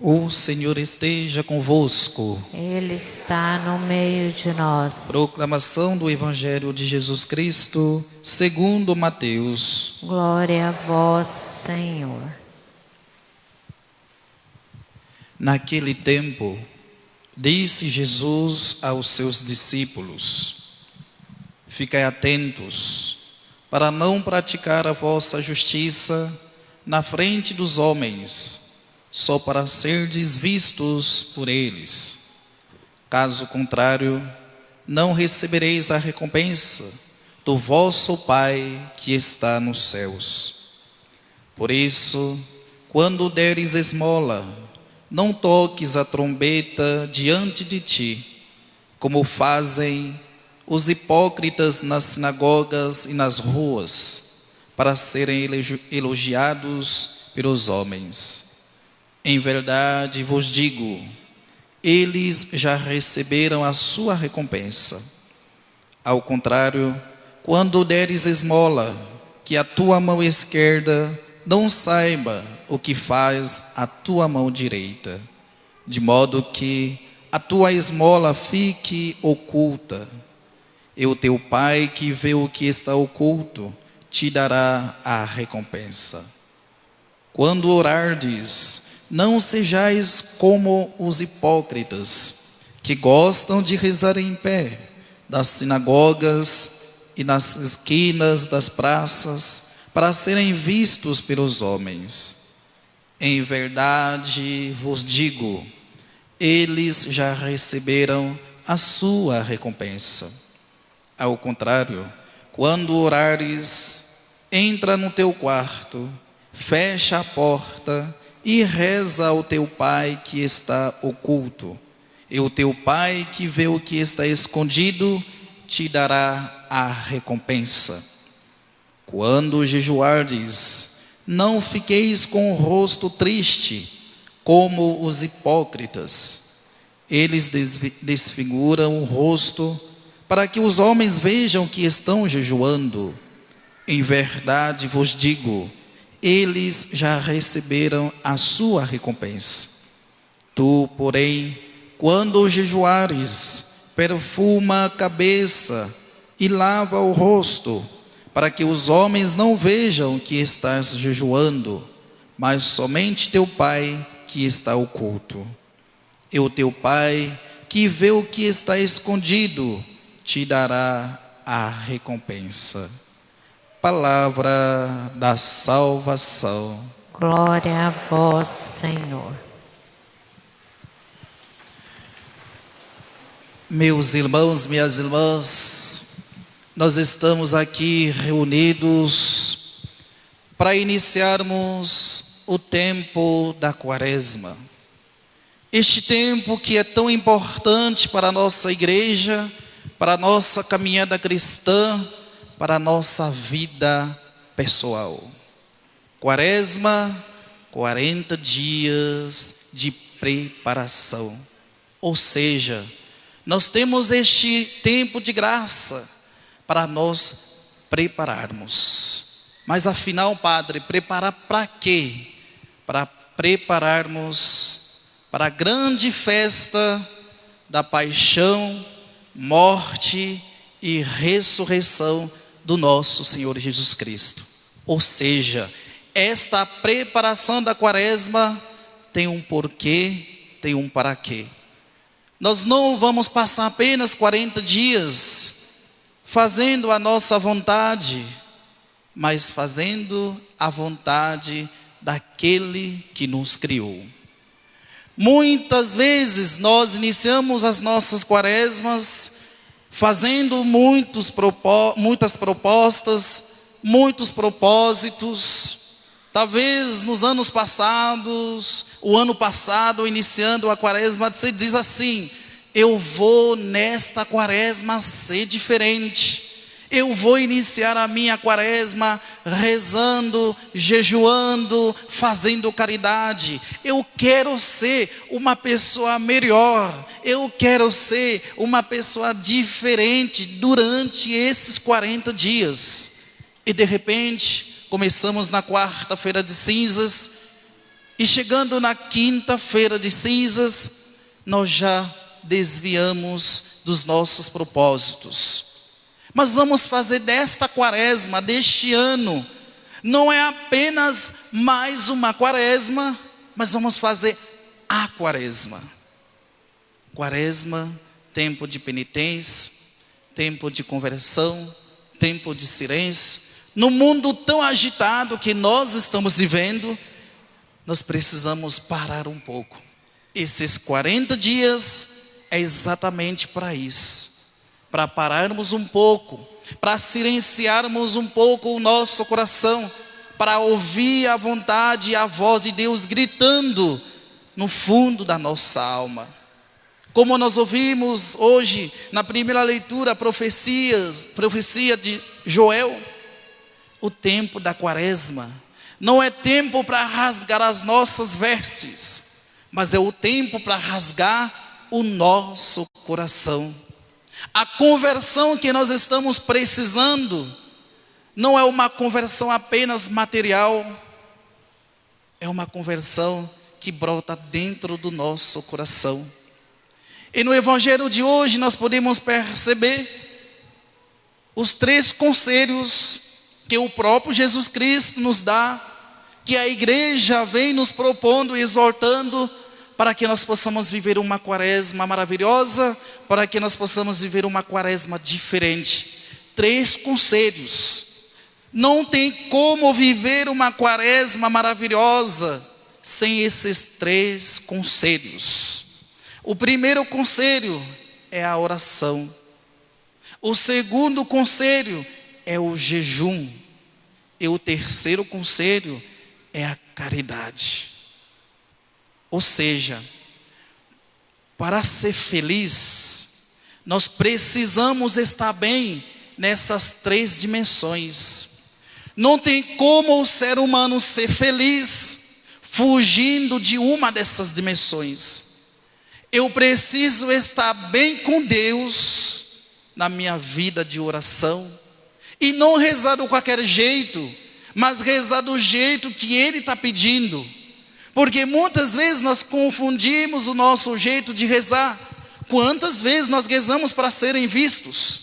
O Senhor esteja convosco. Ele está no meio de nós. Proclamação do Evangelho de Jesus Cristo, segundo Mateus. Glória a vós, Senhor. Naquele tempo, disse Jesus aos seus discípulos: Ficai atentos, para não praticar a vossa justiça na frente dos homens, só para serdes vistos por eles. Caso contrário, não recebereis a recompensa do vosso Pai que está nos céus. Por isso, quando deres esmola, não toques a trombeta diante de ti, como fazem os hipócritas nas sinagogas e nas ruas, para serem elogiados pelos homens. Em verdade vos digo, eles já receberam a sua recompensa. Ao contrário, quando deres esmola, que a tua mão esquerda não saiba o que faz a tua mão direita, de modo que a tua esmola fique oculta. E o teu Pai que vê o que está oculto te dará a recompensa. Quando orardes, não sejais como os hipócritas, que gostam de rezar em pé, das sinagogas e nas esquinas das praças, para serem vistos pelos homens. Em verdade vos digo, eles já receberam a sua recompensa. Ao contrário, quando orares, entra no teu quarto, fecha a porta e reza ao teu Pai que está oculto. E o teu Pai que vê o que está escondido te dará a recompensa. Quando jejuardes, não fiqueis com o rosto triste, como os hipócritas. Eles desfiguram o rosto, para que os homens vejam que estão jejuando. Em verdade vos digo, eles já receberam a sua recompensa. Tu, porém, quando jejuares, perfuma a cabeça e lava o rosto, para que os homens não vejam que estás jejuando, mas somente teu Pai que está oculto. E o teu Pai que vê o que está escondido te dará a recompensa. Palavra da salvação. Glória a vós, Senhor. Meus irmãos, minhas irmãs, nós estamos aqui reunidos para iniciarmos o tempo da Quaresma. Este tempo que é tão importante para a nossa igreja, para a nossa caminhada cristã, para a nossa vida pessoal. Quaresma, 40 dias de preparação. Ou seja, nós temos este tempo de graça para nós prepararmos. Mas afinal, Padre, preparar para quê? Para prepararmos para a grande festa da paixão, morte e ressurreição do nosso Senhor Jesus Cristo. Ou seja, esta preparação da Quaresma tem um porquê, tem um para quê. Nós não vamos passar apenas 40 dias fazendo a nossa vontade, mas fazendo a vontade daquele que nos criou. Muitas vezes nós iniciamos as nossas quaresmas fazendo muitas propostas, muitos propósitos. Talvez nos anos passados, o ano passado, iniciando a quaresma, você diz assim: eu vou nesta quaresma ser diferente. Eu vou iniciar a minha quaresma rezando, jejuando, fazendo caridade. Eu quero ser uma pessoa melhor. Eu quero ser uma pessoa diferente durante esses 40 dias. E de repente, começamos na quarta-feira de cinzas E chegando na quinta-feira de cinzas, nós já desviamos dos nossos propósitos. Mas vamos fazer desta quaresma, deste ano, não é apenas mais uma quaresma, mas vamos fazer a quaresma. Quaresma, tempo de penitência, tempo de conversão, tempo de silêncio. No mundo tão agitado que nós estamos vivendo, nós precisamos parar um pouco. Esses 40 dias é exatamente para isso. Para pararmos um pouco, para silenciarmos um pouco o nosso coração, para ouvir a vontade e a voz de Deus gritando no fundo da nossa alma. Como nós ouvimos hoje na primeira leitura, a profecia de Joel, o tempo da quaresma não é tempo para rasgar as nossas vestes, mas é o tempo para rasgar o nosso coração. A conversão que nós estamos precisando não é uma conversão apenas material, é uma conversão que brota dentro do nosso coração. E no Evangelho de hoje nós podemos perceber os 3 conselhos que o próprio Jesus Cristo nos dá, que a igreja vem nos propondo e exortando para que nós possamos viver uma quaresma maravilhosa, para que nós possamos viver uma quaresma diferente. 3 conselhos. Não tem como viver uma quaresma maravilhosa sem esses 3 conselhos. O primeiro conselho é a oração. O segundo conselho é o jejum. E o terceiro conselho é a caridade. Ou seja, para ser feliz, nós precisamos estar bem nessas 3 dimensões. Não tem como o ser humano ser feliz fugindo de uma dessas dimensões. Eu preciso estar bem com Deus na minha vida de oração. E não rezar de qualquer jeito, mas rezar do jeito que Ele está pedindo. Porque muitas vezes nós confundimos o nosso jeito de rezar. Quantas vezes nós rezamos para serem vistos?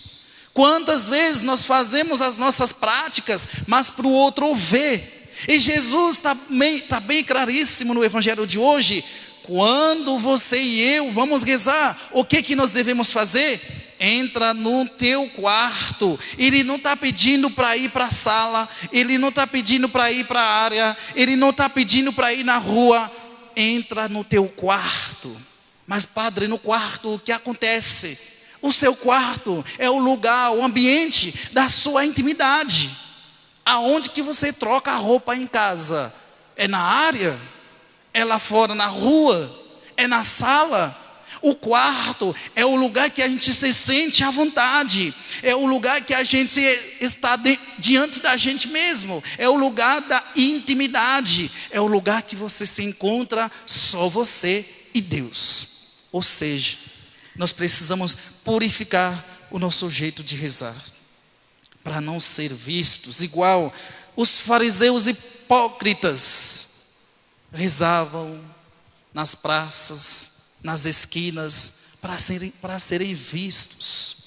Quantas vezes nós fazemos as nossas práticas, mas para o outro ver? E Jesus está bem claríssimo no Evangelho de hoje. Quando você e eu vamos rezar, o que nós devemos fazer? Entra no teu quarto. Ele não está pedindo para ir para a sala, Ele não está pedindo para ir para a área, Ele não está pedindo para ir na rua. Entra no teu quarto. Mas padre, no quarto o que acontece? O seu quarto é o lugar, o ambiente da sua intimidade. Aonde que você troca a roupa em casa? É na área? É lá fora na rua? É na sala? O quarto é o lugar que a gente se sente à vontade. É o lugar que a gente está diante da gente mesmo. É o lugar da intimidade. É o lugar que você se encontra só você e Deus. Ou seja, nós precisamos purificar o nosso jeito de rezar, para não ser vistos igual os fariseus hipócritas. Rezavam nas praças, nas esquinas, para serem vistos.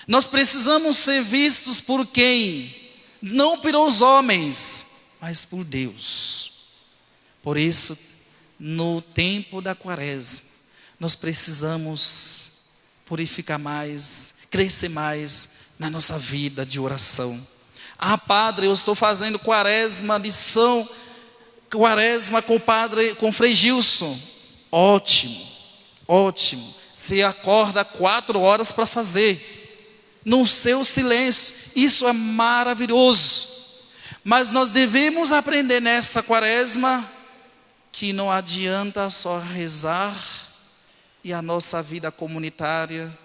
Nós precisamos ser vistos por quem? Não pelos homens, mas por Deus. Por isso, no tempo da quaresma, nós precisamos purificar mais, crescer mais na nossa vida de oração. Ah, padre, eu estou fazendo quaresma, lição, quaresma com o padre, com o Frei Gilson. Ótimo, ótimo. Você acorda 4 horas para fazer, no seu silêncio. Isso é maravilhoso. Mas nós devemos aprender nessa quaresma que não adianta só rezar e a nossa vida comunitária,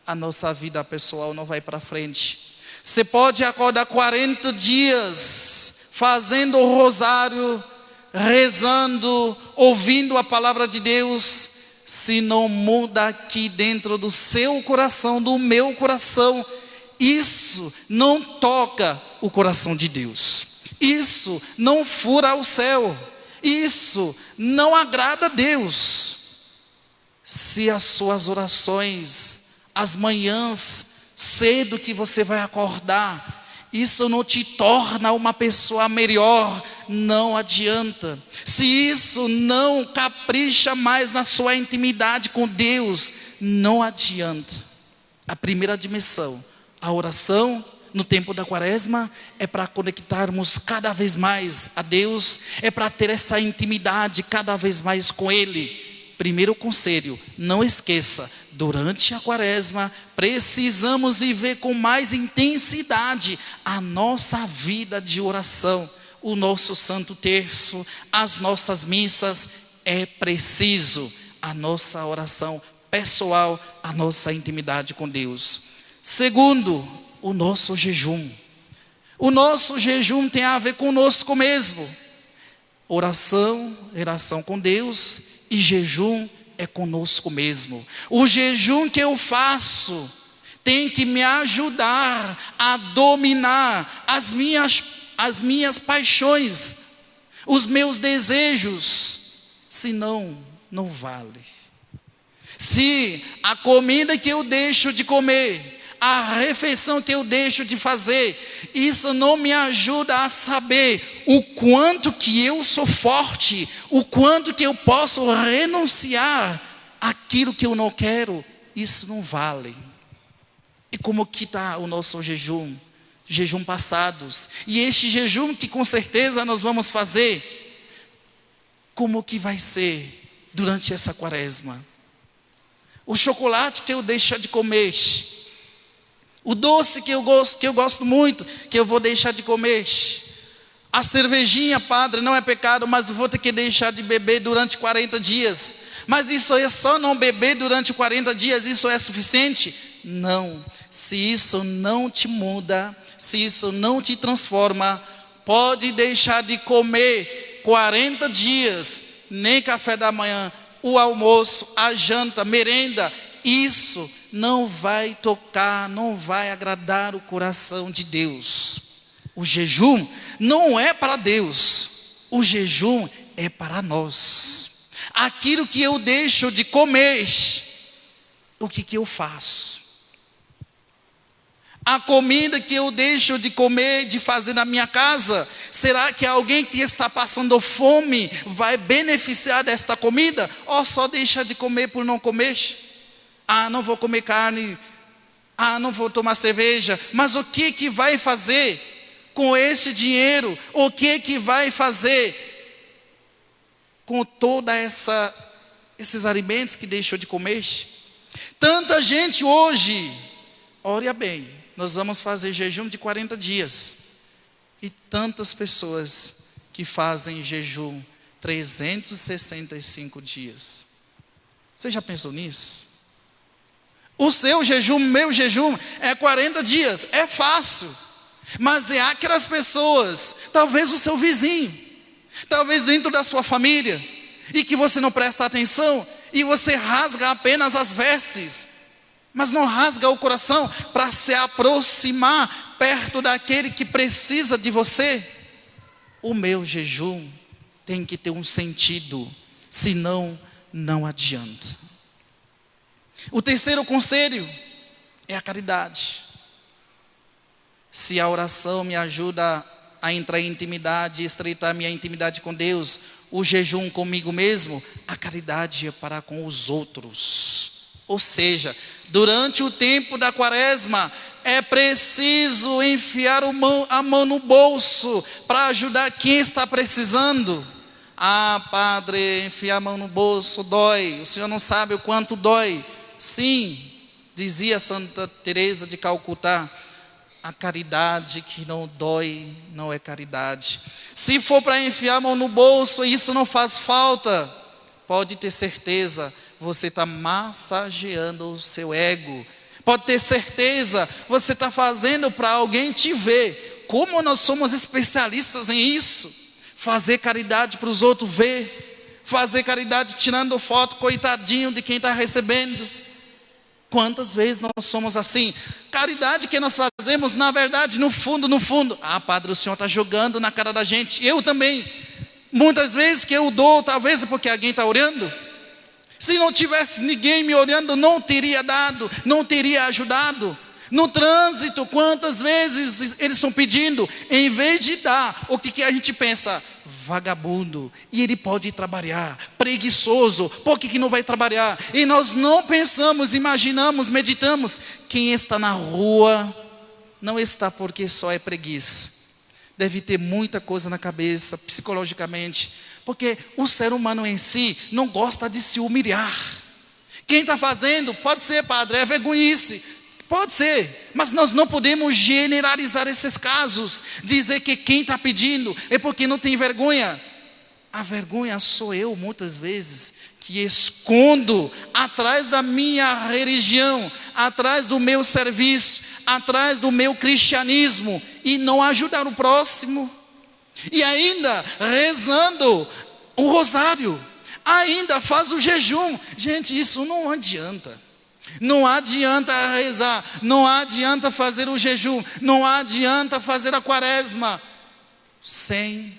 a nossa vida pessoal não vai para frente. Você pode acordar 40 dias fazendo o rosário, rezando, ouvindo a palavra de Deus, se não muda aqui dentro do seu coração, do meu coração, isso não toca o coração de Deus. Isso não fura o céu. Isso não agrada a Deus. Se as suas orações, as manhãs cedo que você vai acordar, isso não te torna uma pessoa melhor, não adianta. Se isso não capricha mais na sua intimidade com Deus, não adianta. A primeira dimensão, a oração no tempo da quaresma, é para conectarmos cada vez mais a Deus, é para ter essa intimidade cada vez mais com Ele. Primeiro conselho, não esqueça, durante a quaresma, precisamos viver com mais intensidade a nossa vida de oração, o nosso Santo Terço, as nossas missas. É preciso a nossa oração pessoal, a nossa intimidade com Deus. Segundo, o nosso jejum. O nosso jejum tem a ver conosco mesmo. Oração, relação com Deus, e jejum é conosco mesmo. O jejum que eu faço tem que me ajudar a dominar as minhas paixões, os meus desejos. Senão, não vale. Se a comida que eu deixo de comer, a refeição que eu deixo de fazer, isso não me ajuda a saber o quanto que eu sou forte, o quanto que eu posso renunciar àquilo que eu não quero, isso não vale. E como que está o nosso jejum? Jejum passados. E este jejum que com certeza nós vamos fazer, como que vai ser durante essa quaresma? O chocolate que eu deixo de comer, o doce que eu gosto muito, que eu vou deixar de comer. A cervejinha, padre, não é pecado, mas vou ter que deixar de beber durante 40 dias. Mas isso é só não beber durante 40 dias, isso é suficiente? Não. Se isso não te muda, se isso não te transforma, pode deixar de comer 40 dias, nem café da manhã, o almoço, a janta, merenda, isso não vai tocar, não vai agradar o coração de Deus. O jejum não é para Deus, o jejum é para nós. Aquilo que eu deixo de comer, o que eu faço? A comida que eu deixo de comer, de fazer na minha casa, será que alguém que está passando fome vai beneficiar desta comida? Ou só deixa de comer por não comer? Ah, não vou comer carne. Ah, não vou tomar cerveja. Mas o que vai fazer com esse dinheiro? O que vai fazer com toda esses alimentos que deixou de comer? Tanta gente hoje, olha bem, nós vamos fazer jejum de 40 dias. E tantas pessoas que fazem jejum 365 dias. Você já pensou nisso? O seu jejum, meu jejum, é 40 dias. É fácil. Mas é aquelas pessoas, talvez o seu vizinho, talvez dentro da sua família, e que você não presta atenção, e você rasga apenas as vestes, mas não rasga o coração para se aproximar perto daquele que precisa de você. O meu jejum tem que ter um sentido, senão não adianta. O terceiro conselho é a caridade. Se a oração me ajuda a entrar em intimidade, estreitar minha intimidade com Deus, o jejum comigo mesmo, a caridade é para com os outros. Ou seja, durante o tempo da quaresma, é preciso enfiar a mão no bolso para ajudar quem está precisando. Ah, padre, enfiar a mão no bolso dói. O senhor não sabe o quanto dói. Sim, dizia Santa Teresa de Calcutá, a caridade que não dói não é caridade. Se for para enfiar a mão no bolso e isso não faz falta, pode ter certeza, você está massageando o seu ego. Pode ter certeza, você está fazendo para alguém te ver. Como nós somos especialistas em isso. Fazer caridade para os outros ver. Fazer caridade tirando foto, coitadinho de quem está recebendo. Quantas vezes nós somos assim? Caridade que nós fazemos, na verdade, no fundo. Ah, padre, o senhor está jogando na cara da gente. Eu também. Muitas vezes que eu dou, talvez porque alguém está orando. Se não tivesse ninguém me olhando, não teria dado, não teria ajudado. No trânsito, quantas vezes eles estão pedindo, em vez de dar, o que a gente pensa? Vagabundo, e ele pode ir trabalhar, preguiçoso, por que não vai trabalhar? E nós não pensamos, imaginamos, meditamos, quem está na rua, não está porque só é preguiça. Deve ter muita coisa na cabeça, psicologicamente, porque o ser humano em si não gosta de se humilhar. Quem está fazendo, pode ser, padre, é vergonhice, pode ser, mas nós não podemos generalizar esses casos, dizer que quem está pedindo é porque não tem vergonha. A vergonha sou eu, muitas vezes, que escondo atrás da minha religião, atrás do meu serviço, atrás do meu cristianismo, e não ajudar o próximo, e ainda rezando o rosário, ainda faz o jejum. Gente, isso não adianta. Não adianta rezar, não adianta fazer o jejum, não adianta fazer a quaresma, sem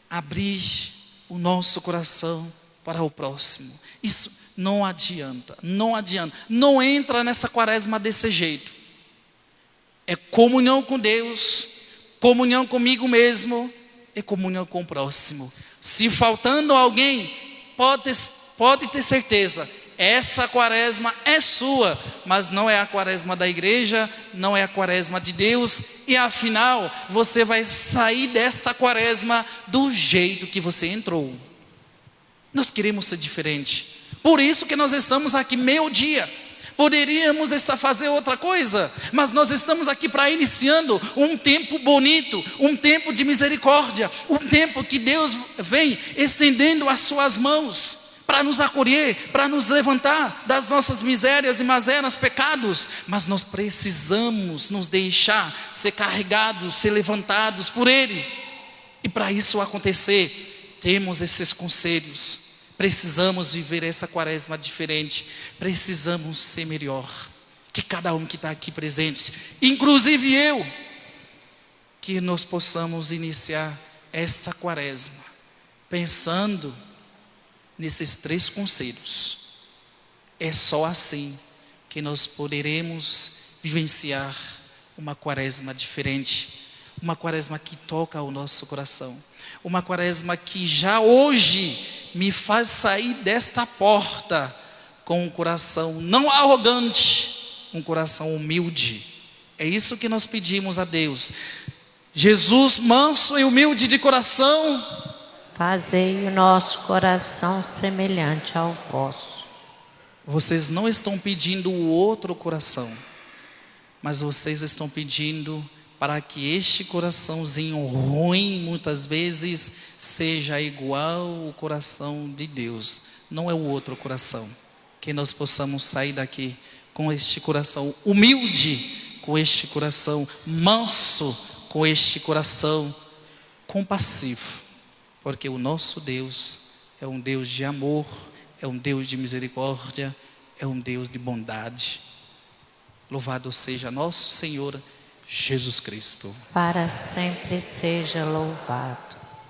abrir o nosso coração para o próximo. Isso não adianta, não adianta. Não entra nessa quaresma desse jeito. É comunhão com Deus, comunhão comigo mesmo, é comunhão com o próximo. Se faltando alguém, pode ter certeza, essa quaresma é sua, mas não é a quaresma da igreja, não é a quaresma de Deus, e afinal, você vai sair desta quaresma do jeito que você entrou. Nós queremos ser diferente, por isso que nós estamos aqui meio-dia. Poderíamos fazer outra coisa, mas nós estamos aqui para iniciando um tempo bonito, um tempo de misericórdia, um tempo que Deus vem estendendo as suas mãos para nos acolher, para nos levantar das nossas misérias e mazelas, pecados. Mas nós precisamos nos deixar ser carregados, ser levantados por Ele. E para isso acontecer, temos esses conselhos. Precisamos viver essa quaresma diferente. Precisamos ser melhor que cada um que está aqui presente, inclusive eu. Que nós possamos iniciar essa quaresma pensando nesses 3 conselhos. É só assim que nós poderemos vivenciar uma quaresma diferente, uma quaresma que toca o nosso coração, uma quaresma que já hoje me faz sair desta porta com um coração não arrogante, um coração humilde. É isso que nós pedimos a Deus. Jesus, manso e humilde de coração, fazei o nosso coração semelhante ao vosso. Vocês não estão pedindo o outro coração, mas vocês estão pedindo para que este coraçãozinho ruim, muitas vezes, seja igual ao coração de Deus. Não é o outro coração. Que nós possamos sair daqui com este coração humilde, com este coração manso, com este coração compassivo. Porque o nosso Deus é um Deus de amor, é um Deus de misericórdia, é um Deus de bondade. Louvado seja nosso Senhor Jesus Cristo. Para sempre seja louvado.